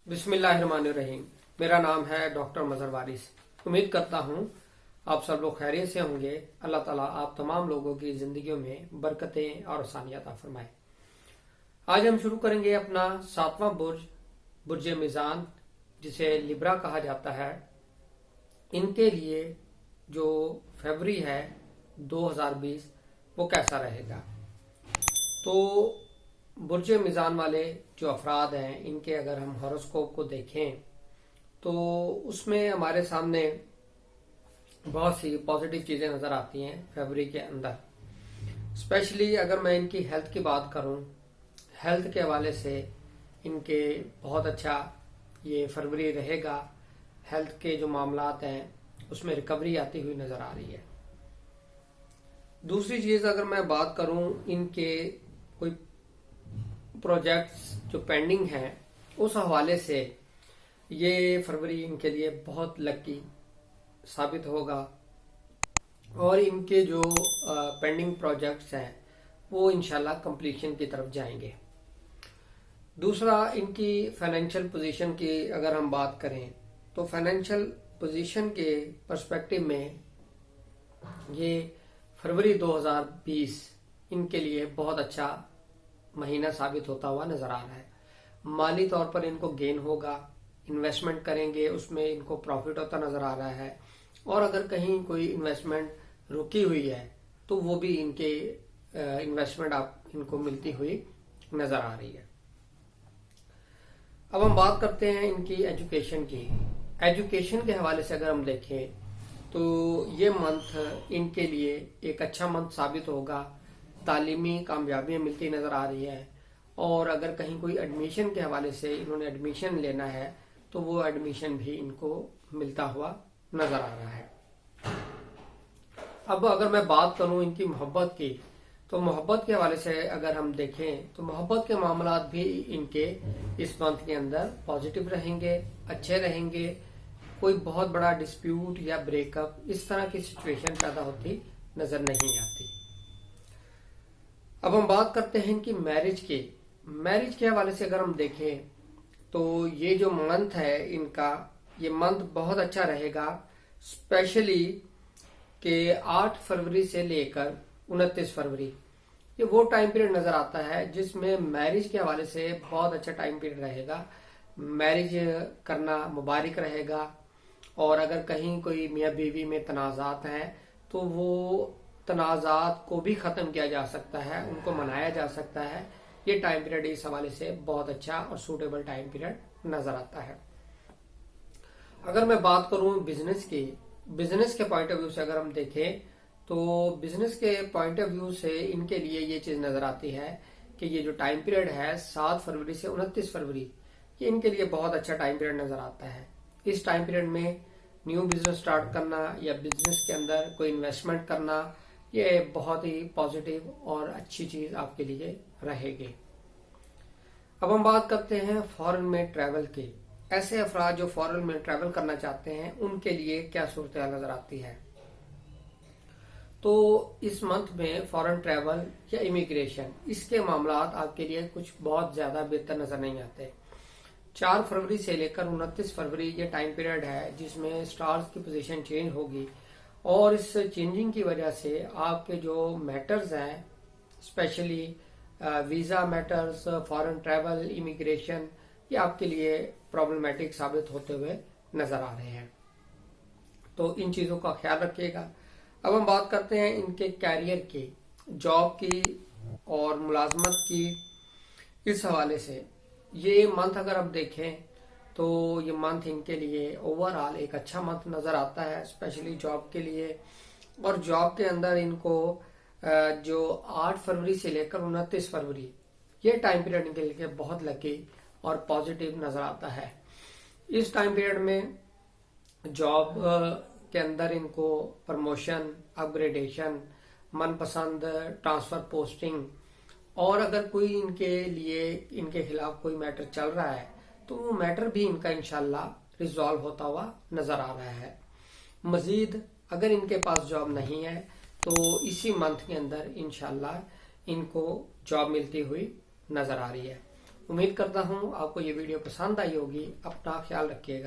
बिस्मिल्लाहिर्रहमानिर्रहीम। मेरा नाम है डॉक्टर मजहर वारिस। उम्मीद करता हूँ आप सब लोग खैरियत से होंगे। अल्लाह ताला आप तमाम लोगों की जिंदगियों में बरकतें और आसानियात अता फरमाए। आज हम शुरू करेंगे अपना 7वां बुर्ज, बुर्ज मीज़ान, जिसे लिब्रा कहा जाता है। इनके लिए जो फरवरी है 2020 वो कैसा रहेगा। तो बुर्ज मीज़ान वाले जो अफराद हैं, इनके अगर हम हॉरोस्कोप को देखें तो उसमें हमारे सामने बहुत सी पॉजिटिव चीज़ें नज़र आती हैं फरवरी के अंदर। स्पेशली अगर मैं इनकी हेल्थ की बात करूं, हेल्थ के हवाले से इनके बहुत अच्छा ये फरवरी रहेगा। हेल्थ के जो मामलात हैं उसमें रिकवरी आती हुई नज़र आ रही है। दूसरी चीज़ अगर मैं बात करूं, इनके कोई प्रोजेक्ट्स जो पेंडिंग हैं उस हवाले से ये फरवरी इनके लिए बहुत लकी साबित होगा और इनके जो पेंडिंग प्रोजेक्ट्स हैं वो इंशाल्लाह कंप्लीशन की तरफ जाएंगे। दूसरा, इनकी फाइनेंशियल पोजीशन की अगर हम बात करें तो फाइनेंशियल पोजीशन के पर्सपेक्टिव में ये फरवरी 2020 इनके लिए बहुत अच्छा महीना साबित होता हुआ नजर आ रहा है। माली तौर पर इनको गेन होगा, इन्वेस्टमेंट करेंगे उसमें इनको प्रॉफिट होता नजर आ रहा है, और अगर कहीं कोई इन्वेस्टमेंट रुकी हुई है तो वो भी इनके इन्वेस्टमेंट आप इनको मिलती हुई नजर आ रही है। अब हम बात करते हैं इनकी एजुकेशन की। एजुकेशन के हवाले से अगर हम देखें तो ये मंथ इनके लिए एक अच्छा मंथ साबित होगा। तालीमी कामयाबियां मिलती नजर आ रही है, और अगर कहीं कोई एडमिशन के हवाले से इन्होंने एडमिशन लेना है तो वो एडमिशन भी इनको मिलता हुआ नजर आ रहा है। अब अगर मैं बात करूं इनकी मोहब्बत की, तो मोहब्बत के हवाले से अगर हम देखें तो मोहब्बत के मामलात भी इनके इस मंथ के अंदर पॉजिटिव रहेंगे, अच्छे रहेंगे। कोई बहुत बड़ा डिस्प्यूट या ब्रेकअप इस तरह की सिचुएशन पैदा होती नजर नहीं आती। अब हम बात करते हैं इनकी मैरिज की। मैरिज के हवाले से अगर हम देखें तो ये जो मंथ है इनका, ये मंथ बहुत अच्छा रहेगा। स्पेशली के 8 फरवरी से लेकर 29 फरवरी ये वो टाइम पीरियड नजर आता है जिसमें मैरिज के हवाले से बहुत अच्छा टाइम पीरियड रहेगा। मैरिज करना मुबारक रहेगा, और अगर कहीं कोई मियाँ बीवी में तनाज़ात हैं तो वो तनाज़ात को भी ख़त्म किया जा सकता है, उनको मनाया जा सकता है। ये टाइम पीरियड इस हवाले से बहुत अच्छा और सूटेबल टाइम पीरियड नज़र आता है। अगर मैं बात करूं बिजनेस की, बिजनेस के पॉइंट ऑफ व्यू से अगर हम देखें तो बिजनेस के पॉइंट ऑफ व्यू से इनके लिए ये चीज़ नज़र आती है कि ये जो टाइम पीरियड है 7 फरवरी से 29 फरवरी, ये इनके लिए बहुत अच्छा टाइम पीरियड नज़र आता है। इस टाइम पीरियड में न्यू बिजनेस स्टार्ट करना या बिजनेस के अंदर कोई इन्वेस्टमेंट करना, ये बहुत ही पॉजिटिव और अच्छी चीज़ आपके लिए रहेगी। अब हम बात करते हैं फॉरेन में ट्रैवल की। ऐसे अफराद जो फॉरेन में ट्रैवल करना चाहते हैं उनके लिए क्या सूरत नजर आती है। तो इस मंथ में फॉरेन ट्रैवल या इमिग्रेशन, इसके मामलात आपके लिए कुछ बहुत ज्यादा बेहतर नजर नहीं आते। 4 फरवरी से लेकर 29 फरवरी ये टाइम पीरियड है जिसमें स्टार्स की पोजीशन चेंज होगी, और इस चेंजिंग की वजह से आपके जो मैटर्स हैं, specially visa matters, foreign travel, immigration, ये आपके लिए प्रॉब्लमेटिक साबित होते हुए नजर आ रहे हैं। तो इन चीज़ों का ख्याल रखिएगा। अब हम बात करते हैं इनके कैरियर की, जॉब की और मुलाजमत की। इस हवाले से ये मंथ अगर आप देखें तो ये मंथ इनके लिए ओवरऑल एक अच्छा मंथ नज़र आता है, स्पेशली जॉब के लिए। और जॉब के अंदर इनको जो 8 फरवरी से लेकर 29 फरवरी ये टाइम पीरियड इनके लिए बहुत लकी और पॉजिटिव नज़र आता है। इस टाइम पीरियड में जॉब के अंदर इनको प्रमोशन, अपग्रेडेशन, मनपसंद ट्रांसफर पोस्टिंग, और अगर कोई इनके लिए इनके खिलाफ कोई मैटर चल रहा है तो वो मैटर भी इनका इंशाल्लाह रिजॉल्व होता हुआ नजर आ रहा है। मजीद अगर इनके पास जॉब नहीं है तो इसी मंथ के अंदर इंशाल्लाह इनको जॉब मिलती हुई नजर आ रही है। उम्मीद करता हूँ आपको ये वीडियो पसंद आई होगी। अपना ख्याल रखिएगा।